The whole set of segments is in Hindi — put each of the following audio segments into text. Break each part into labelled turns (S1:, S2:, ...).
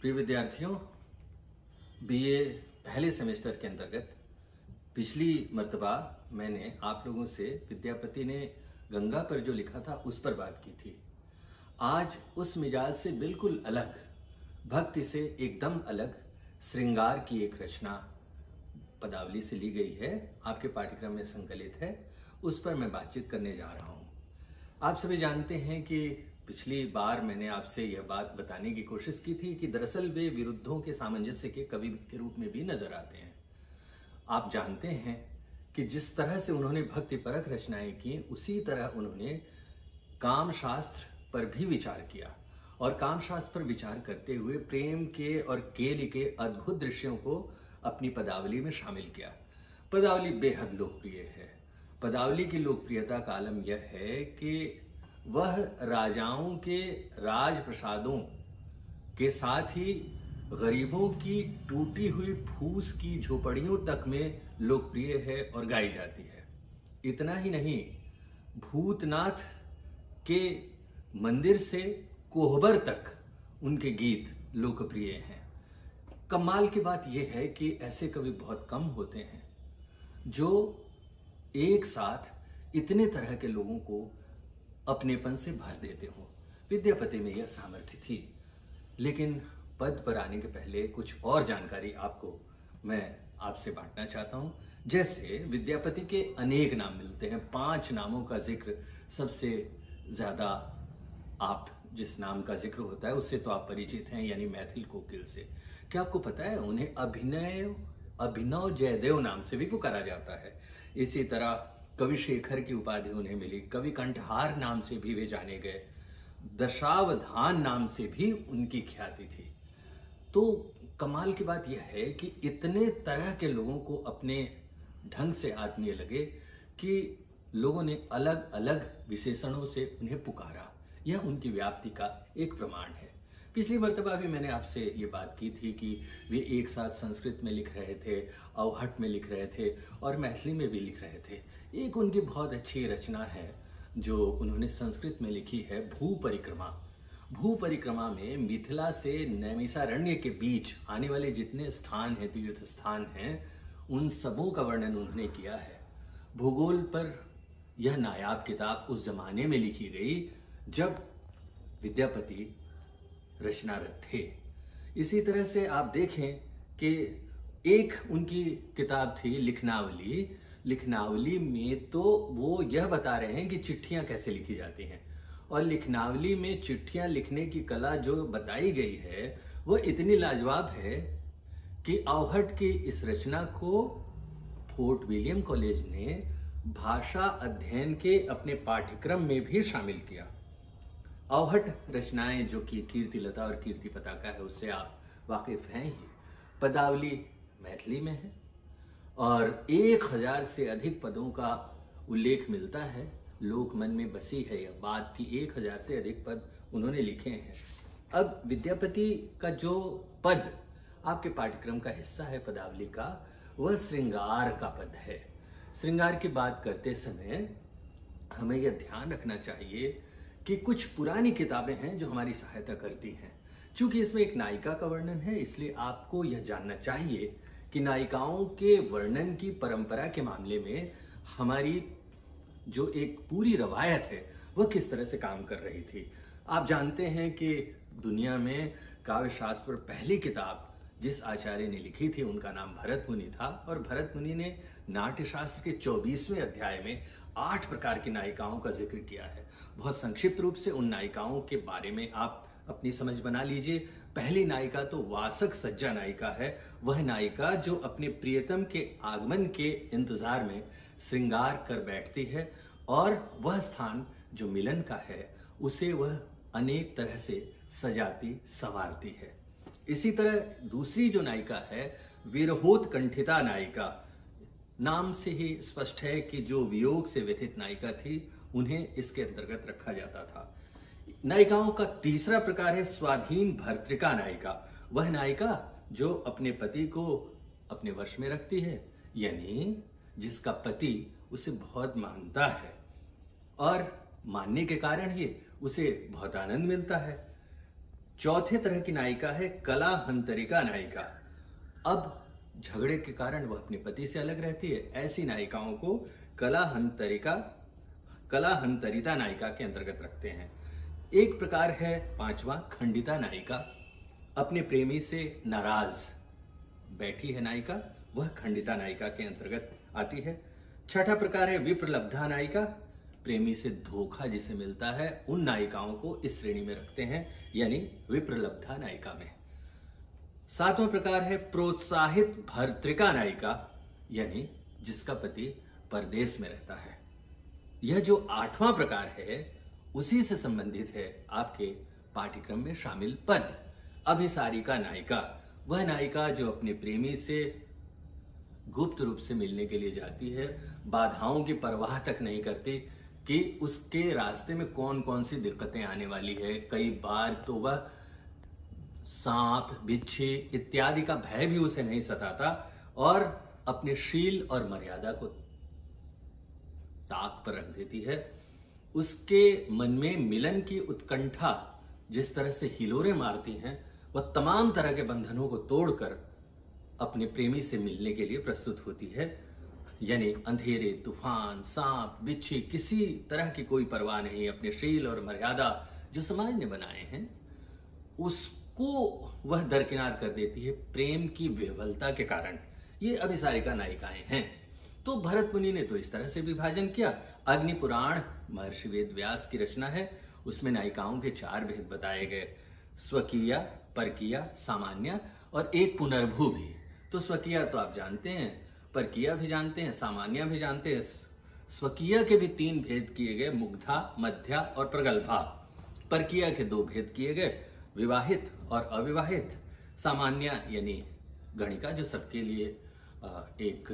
S1: प्रिय विद्यार्थियों, बीए पहले सेमेस्टर के अंतर्गत पिछली मर्तबा मैंने आप लोगों से विद्यापति ने गंगा पर जो लिखा था उस पर बात की थी। आज उस मिजाज से बिल्कुल अलग, भक्ति से एकदम अलग श्रृंगार की एक रचना पदावली से ली गई है, आपके पाठ्यक्रम में संकलित है, उस पर मैं बातचीत करने जा रहा हूँ। आप सभी जानते हैं कि पिछली बार मैंने आपसे यह बात बताने की कोशिश की थी कि दरअसल वे विरुद्धों के सामंजस्य के कवि के रूप में भी नजर आते हैं। आप जानते हैं कि जिस तरह से उन्होंने भक्ति परक रचनाएं की, उसी तरह उन्होंने काम शास्त्र पर भी विचार किया और काम शास्त्र पर विचार करते हुए प्रेम के और केली के अद्भुत दृश्यों को अपनी पदावली में शामिल किया। पदावली बेहद लोकप्रिय है। पदावली की लोकप्रियता का आलम यह है कि वह राजाओं के राजप्रसादों के साथ ही गरीबों की टूटी हुई फूस की झोपड़ियों तक में लोकप्रिय है और गाई जाती है। इतना ही नहीं, भूतनाथ के मंदिर से कोहबर तक उनके गीत लोकप्रिय हैं। कमाल की बात यह है कि ऐसे कवि बहुत कम होते हैं जो एक साथ इतने तरह के लोगों को अपनेपन से भर देते हो। विद्यापति में यह सामर्थ्य थी। लेकिन पद पर आने के पहले कुछ और जानकारी आपको मैं आपसे बांटना चाहता हूं। जैसे विद्यापति के अनेक नाम मिलते हैं। 5 नामों का जिक्र सबसे ज्यादा, आप जिस नाम का जिक्र होता है उससे तो आप परिचित हैं, यानी मैथिल कोकिल से। क्या आपको पता है उन्हें अभिनव जयदेव नाम से भी पुकारा जाता है। इसी तरह कवि शेखर की उपाधि उन्हें मिली। कवि कंठहार नाम से भी वे जाने गए। दशावधान नाम से भी उनकी ख्याति थी। तो कमाल की बात यह है कि इतने तरह के लोगों को अपने ढंग से आत्मीय लगे कि लोगों ने अलग अलग विशेषणों से उन्हें पुकारा। यह उनकी व्याप्ति का एक प्रमाण है। पिछली मर्तबा भी मैंने आपसे ये बात की थी कि वे एक साथ संस्कृत में लिख रहे थे, अवहट में लिख रहे थे और मैथिली में भी लिख रहे थे। एक उनकी बहुत अच्छी रचना है जो उन्होंने संस्कृत में लिखी है, भू परिक्रमा। भू परिक्रमा में मिथिला से नैमिषारण्य के बीच आने वाले जितने स्थान हैं, तीर्थ स्थान हैं, उन सबों का वर्णन उन्होंने किया है। भूगोल पर यह नायाब किताब उस जमाने में लिखी गई जब विद्यापति रचनारत थे। इसी तरह से आप देखें कि एक उनकी किताब थी लिखनावली। लिखनावली में तो वो यह बता रहे हैं कि चिट्ठियां कैसे लिखी जाती हैं, और लिखनावली में चिट्ठियां लिखने की कला जो बताई गई है वो इतनी लाजवाब है कि अवहट की इस रचना को फोर्ट विलियम कॉलेज ने भाषा अध्ययन के अपने पाठ्यक्रम में भी शामिल किया। अवहट रचनाएं जो कि कीर्तिलता और कीर्ति पताका है, उससे आप वाकिफ हैं ही। पदावली मैथिली में है और 1000 से अधिक पदों का उल्लेख मिलता है। लोक मन में बसी है यह बात कि 1000 से अधिक पद उन्होंने लिखे हैं। अब विद्यापति का जो पद आपके पाठ्यक्रम का हिस्सा है पदावली का, वह श्रृंगार का पद है। श्रृंगार की बात करते समय हमें यह ध्यान रखना चाहिए कि कुछ पुरानी किताबें हैं जो हमारी सहायता करती हैं। चूंकि इसमें एक नायिका का वर्णन है, इसलिए आपको यह जानना चाहिए कि नायिकाओं के वर्णन की परंपरा के मामले में हमारी जो एक पूरी रवायत है वह किस तरह से काम कर रही थी। आप जानते हैं कि दुनिया में काव्य शास्त्र पर पहली किताब जिस आचार्य ने लिखी थी उनका नाम भरत मुनि था, और भरत मुनि ने नाट्य शास्त्र के 24वें अध्याय में 8 प्रकार की नायिकाओं का जिक्र किया है। बहुत संक्षिप्त रूप से उन नायिकाओं के बारे में आप अपनी समझ बना लीजिए। पहली नायिका तो वासक सज्जा नायिका है। वह नायिका जो अपने प्रियतम के आगमन के इंतजार में श्रृंगार कर बैठती है और वह स्थान जो मिलन का है उसे वह अनेक तरह से सजाती संवारती है। इसी तरह दूसरी जो नायिका है, विरहोत्कंठिता नायिका। नाम से ही स्पष्ट है कि जो वियोग से व्यथित नायिका थी उन्हें इसके अंतर्गत रखा जाता था। नायिकाओं का तीसरा प्रकार है स्वाधीन भर्तृका नायिका। वह नायिका जो अपने पति को अपने वश में रखती है, यानी जिसका पति उसे बहुत मानता है और मानने के कारण ही उसे बहुत आनंद मिलता है। चौथे तरह की नायिका है कलाहंतरिका नायिका। अब झगड़े के कारण वह अपने पति से अलग रहती है, ऐसी नायिकाओं को कलाहंतरिता नायिका के अंतर्गत रखते हैं। एक प्रकार है पांचवा खंडिता नायिका, अपने प्रेमी से नाराज बैठी है नायिका, वह खंडिता नायिका के अंतर्गत आती है। छठा प्रकार है विप्रलब्धा नायिका, प्रेमी से धोखा जिसे मिलता है उन नायिकाओं को इस श्रेणी में रखते हैं, यानी विप्रलब्धा नायिका में। सातवां प्रकार है प्रोत्साहित भर्तृका नायिका, यानी जिसका पति परदेश में रहता है। यह जो आठवां प्रकार है उसी से संबंधित है आपके पाठ्यक्रम में शामिल पद। अभिसारिका नायिका, वह नायिका जो अपने प्रेमी से गुप्त रूप से मिलने के लिए जाती है, बाधाओं की परवाह तक नहीं करती कि उसके रास्ते में कौन कौन सी दिक्कतें आने वाली है। कई बार तो वह सांप, बिच्छू इत्यादि का भय भी उसे नहीं सताता और अपने शील और मर्यादा को ताक पर रख देती है। उसके मन में मिलन की उत्कंठा जिस तरह से हिलोरे मारती हैं, वह तमाम तरह के बंधनों को तोड़कर अपने प्रेमी से मिलने के लिए प्रस्तुत होती है। यानी अंधेरे, तूफान, सांप, बिच्छू किसी तरह की कोई परवाह नहीं, अपने शील और मर्यादा जो समाज ने बनाए हैं उसको वह दरकिनार कर देती है प्रेम की विह्वलता के कारण। ये अभिसारिका नायिकाएं हैं। तो भरत मुनि ने तो इस तरह से विभाजन किया। अग्नि पुराण महर्षि वेद व्यास की रचना है, उसमें नायिकाओं के 4 भेद बताए गए, स्वकीया, परकीया, सामान्य और एक पुनर्भू भी। तो स्वकीया तो आप जानते हैं, परकीया भी जानते हैं, सामान्य भी जानते हैं। स्वकीया के भी 3 भेद किए गए, मुग्धा, मध्या और प्रगल्भा। परकीया के 2 भेद किए गए, विवाहित और अविवाहित। सामान्य यानी गणिका जो सबके लिए एक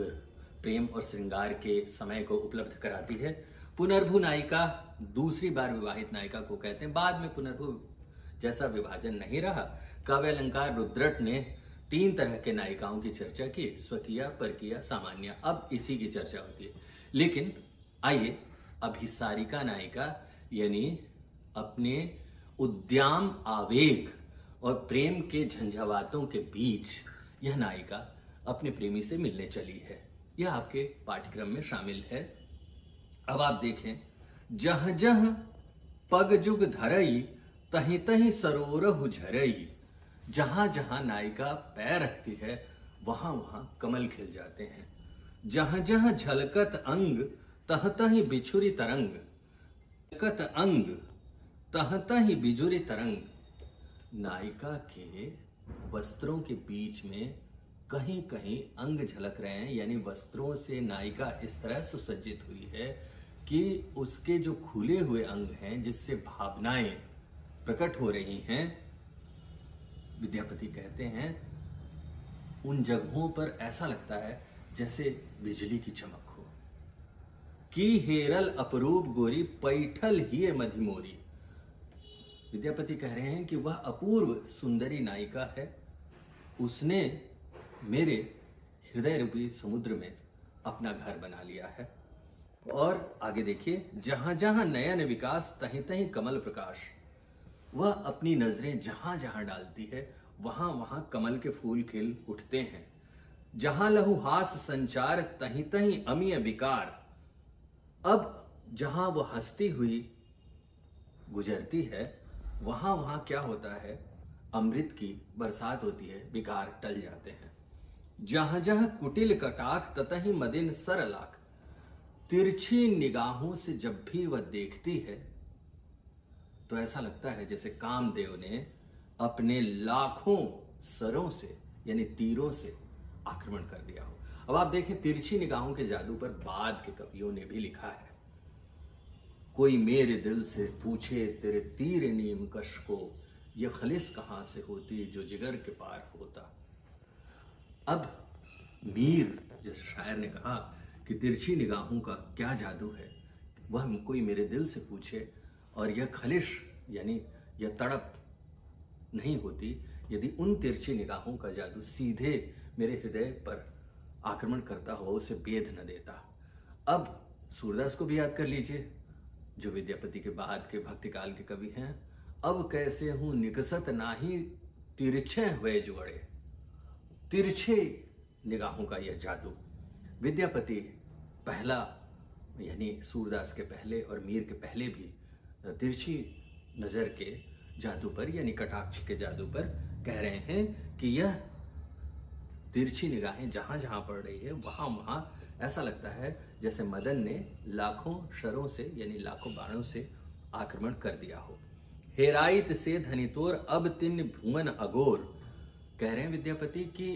S1: प्रेम और श्रृंगार के समय को उपलब्ध कराती है। पुनर्भू नायिका दूसरी बार विवाहित नायिका को कहते हैं। बाद में पुनर्भू जैसा विभाजन नहीं रहा। काव्य अलंकार रुद्रट ने 3 तरह के नायिकाओं की चर्चा की, स्वकीया, परकीया, सामान्य। अब इसी की चर्चा होती है। लेकिन आइए अभिसारिका नायिका यानी अपने उद्दाम आवेग और प्रेम के झंझावातों के बीच यह नायिका अपने प्रेमी से मिलने चली है, यह आपके पाठ्यक्रम में शामिल है। अब आप देखें, जह जह पग जुग धरई तहीं तहीं सरोरहु झरई। जहां जहां नायिका पैर रखती है वहां वहां कमल खिल जाते हैं। जहां जहां झलकत अंग तह तहीं बिछुरी तरंग। झलकत अंग तह तहीं बिजुरी तरंग। नायिका के वस्त्रों के बीच में कहीं कहीं अंग झलक रहे हैं, यानी वस्त्रों से नायिका इस तरह सुसज्जित हुई है कि उसके जो खुले हुए अंग हैं जिससे भावनाएं प्रकट हो रही हैं, विद्यापति कहते हैं उन जगहों पर ऐसा लगता है जैसे बिजली की चमक हो। की हेरल अपरूप गोरी पैठल ही मधिमोरी। विद्यापति कह रहे हैं कि वह अपूर्व सुंदरी नायिका है, उसने मेरे हृदय रूपी समुद्र में अपना घर बना लिया है। और आगे देखिए, जहां जहां नयन विकास तहीं तहीं कमल प्रकाश। वह अपनी नजरें जहां जहां डालती है वहां वहां कमल के फूल खिल उठते हैं। जहां लहु हास संचार तहीं तहीं अमीय विकार। अब जहां वह हंसती हुई गुजरती है वहां वहां क्या होता है, अमृत की बरसात होती है, विकार टल जाते हैं। जहां जहां कुटिल कटाख ततहीं मदिन सरलाख। तिरछी निगाहों से जब भी वह देखती है तो ऐसा लगता है जैसे कामदेव ने अपने लाखों सरों से यानी तीरों से आक्रमण कर दिया हो। अब आप देखें, तिरछी निगाहों के जादू पर बाद के कवियों ने भी लिखा है, कोई मेरे दिल से पूछे तेरे तीर नीम कश को, ये खलिस कहां से होती जो जिगर के पार होता। अब मीर जैसे शायर ने कहा कि तिरछी निगाहों का क्या जादू है, वह कोई मेरे दिल से पूछे और यह खलिश यानी यह तड़प नहीं होती यदि उन तिरछी निगाहों का जादू सीधे मेरे हृदय पर आक्रमण करता हुआ उसे भेद न देता। अब सूरदास को भी याद कर लीजिए, जो विद्यापति के बाद के भक्ति काल के कवि हैं। अब कैसे हूं निकसत नाही, तिरछे हुए जोड़े। तिरछे निगाहों का यह जादू। विद्यापति पहला, यानी सूरदास के पहले और मीर के पहले भी तिरछी नजर के जादू पर, यानी कटाक्ष के जादू पर कह रहे हैं कि यह तिरछी निगाहें जहां जहां पड़ रही है वहां वहां ऐसा लगता है जैसे मदन ने लाखों शरों से, यानी लाखों बाणों से आक्रमण कर दिया हो। हेराइत से धनितोर अब तिन भुवन अगोर। कह रहे हैं विद्यापति कि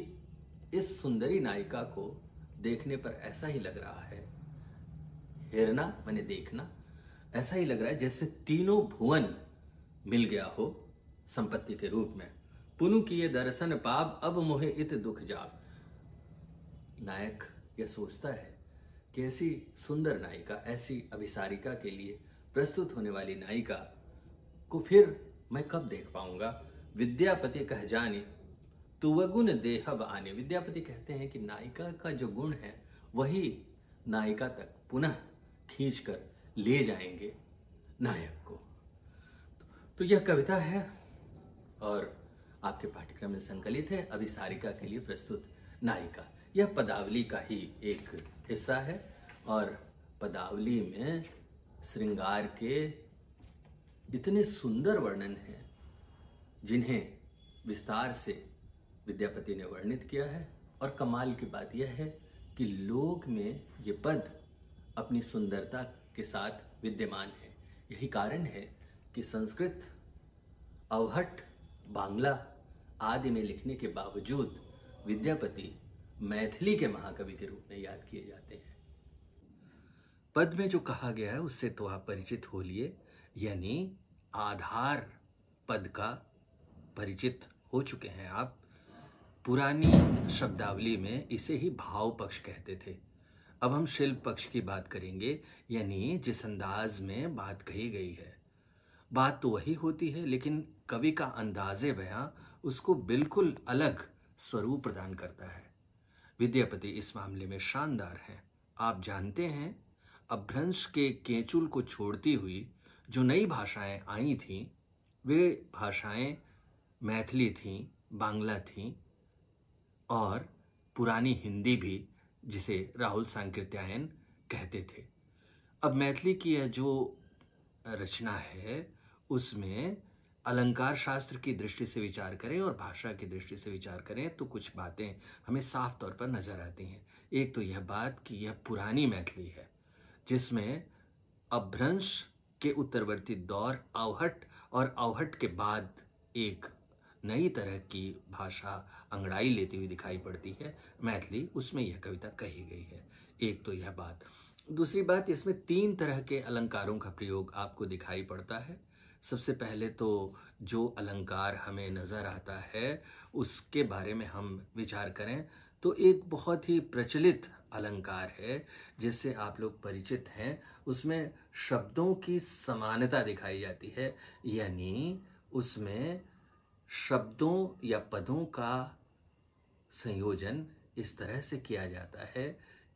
S1: इस सुंदरी नायिका को देखने पर ऐसा ही लग रहा है, हेरना माने देखना, ऐसा ही लग रहा है जैसे तीनों भुवन मिल गया हो संपत्ति के रूप में। पुनु किए दर्शन पाप अब मोहे इत दुख जाप। नायक यह सोचता है कि ऐसी सुंदर नायिका, ऐसी अभिसारिका के लिए प्रस्तुत होने वाली नायिका को फिर मैं कब देख पाऊंगा। विद्यापति कह जाने तुवगुण देहब आने। विद्यापति कहते हैं कि नायिका का जो गुण है वही नायिका तक पुनः खींचकर ले जाएंगे नायक को। तो यह कविता है और आपके पाठ्यक्रम में संकलित है, अभिसारिका के लिए प्रस्तुत नायिका। यह पदावली का ही एक हिस्सा है और पदावली में श्रृंगार के इतने सुंदर वर्णन हैं जिन्हें विस्तार से विद्यापति ने वर्णित किया है। और कमाल की बात यह है कि लोक में ये पद अपनी सुंदरता के साथ विद्यमान है। यही कारण है कि संस्कृत, अवहट, बांग्ला आदि में लिखने के बावजूद विद्यापति मैथिली के महाकवि के रूप में याद किए जाते हैं। पद में जो कहा गया है उससे तो आप परिचित हो लिए, यानी आधार पद का परिचित हो चुके हैं आप। पुरानी शब्दावली में इसे ही भाव पक्ष कहते थे। अब हम शिल्प पक्ष की बात करेंगे, यानी जिस अंदाज में बात कही गई है। बात तो वही होती है लेकिन कवि का अंदाज़े बयां उसको बिल्कुल अलग स्वरूप प्रदान करता है। विद्यापति इस मामले में शानदार हैं। आप जानते हैं, अपभ्रंश के केंचुल को छोड़ती हुई जो नई भाषाएं आई थीं, वे भाषाएं मैथिली थीं, बांग्ला थीं और पुरानी हिंदी भी, जिसे राहुल सांकृत्यायन कहते थे। अब मैथिली की यह जो रचना है उसमें अलंकार शास्त्र की दृष्टि से विचार करें और भाषा की दृष्टि से विचार करें तो कुछ बातें हमें साफ तौर पर नजर आती हैं। एक तो यह बात कि यह पुरानी मैथिली है जिसमें अपभ्रंश के उत्तरवर्ती दौर अवहट और अवहट के बाद एक नई तरह की भाषा अंगड़ाई लेती हुई दिखाई पड़ती है मैथिली, उसमें यह कविता कही गई है। एक तो यह बात। दूसरी बात, इसमें 3 तरह के अलंकारों का प्रयोग आपको दिखाई पड़ता है। सबसे पहले तो जो अलंकार हमें नज़र आता है उसके बारे में हम विचार करें तो एक बहुत ही प्रचलित अलंकार है जिससे आप लोग परिचित हैं। उसमें शब्दों की समानता दिखाई जाती है, यानी उसमें शब्दों या पदों का संयोजन इस तरह से किया जाता है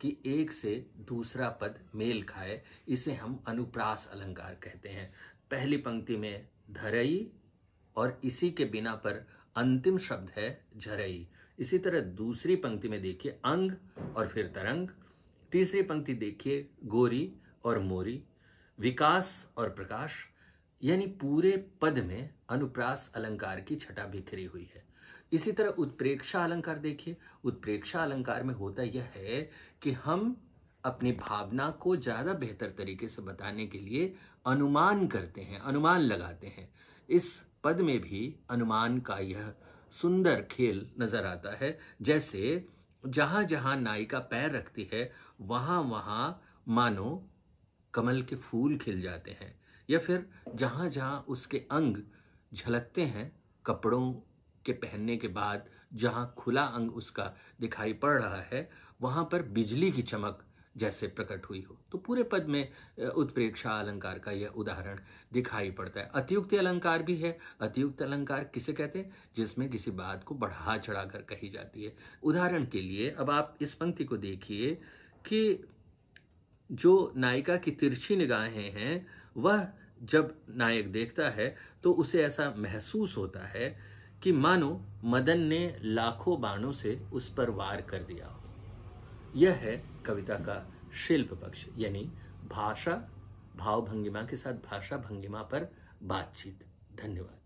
S1: कि एक से दूसरा पद मेल खाए। इसे हम अनुप्रास अलंकार कहते हैं। पहली पंक्ति में धरई और इसी के बिना पर अंतिम शब्द है झरई। इसी तरह दूसरी पंक्ति में देखिए अंग और फिर तरंग। तीसरी पंक्ति देखिए गोरी और मोरी, विकास और प्रकाश, यानी पूरे पद में अनुप्रास अलंकार की छटा बिखरी हुई है। इसी तरह उत्प्रेक्षा अलंकार देखिए। उत्प्रेक्षा अलंकार में होता यह है कि हम अपनी भावना को ज़्यादा बेहतर तरीके से बताने के लिए अनुमान करते हैं, अनुमान लगाते हैं। इस पद में भी अनुमान का यह सुंदर खेल नजर आता है। जैसे जहाँ जहाँ नायिका पैर रखती है वहाँ वहाँ मानो कमल के फूल खिल जाते हैं, या फिर जहाँ जहाँ उसके अंग झलकते हैं कपड़ों के पहनने के बाद, जहाँ खुला अंग उसका दिखाई पड़ रहा है वहाँ पर बिजली की चमक जैसे प्रकट हुई हो। तो पूरे पद में उत्प्रेक्षा अलंकार का यह उदाहरण दिखाई पड़ता है। अतियुक्त अलंकार भी है। अतियुक्त अलंकार किसे कहते हैं? जिसमें किसी बात को बढ़ा चढ़ाकर कही जाती है। उदाहरण के लिए अब आप इस पंक्ति को देखिए कि जो नायिका की तिरछी निगाहें हैं वह जब नायक देखता है तो उसे ऐसा महसूस होता है कि मानो मदन ने लाखों बाणों से उस पर वार कर दिया हो। यह है कविता का शिल्प पक्ष, यानी भाषा भाव भंगिमा के साथ भाषा भंगिमा पर बातचीत। धन्यवाद।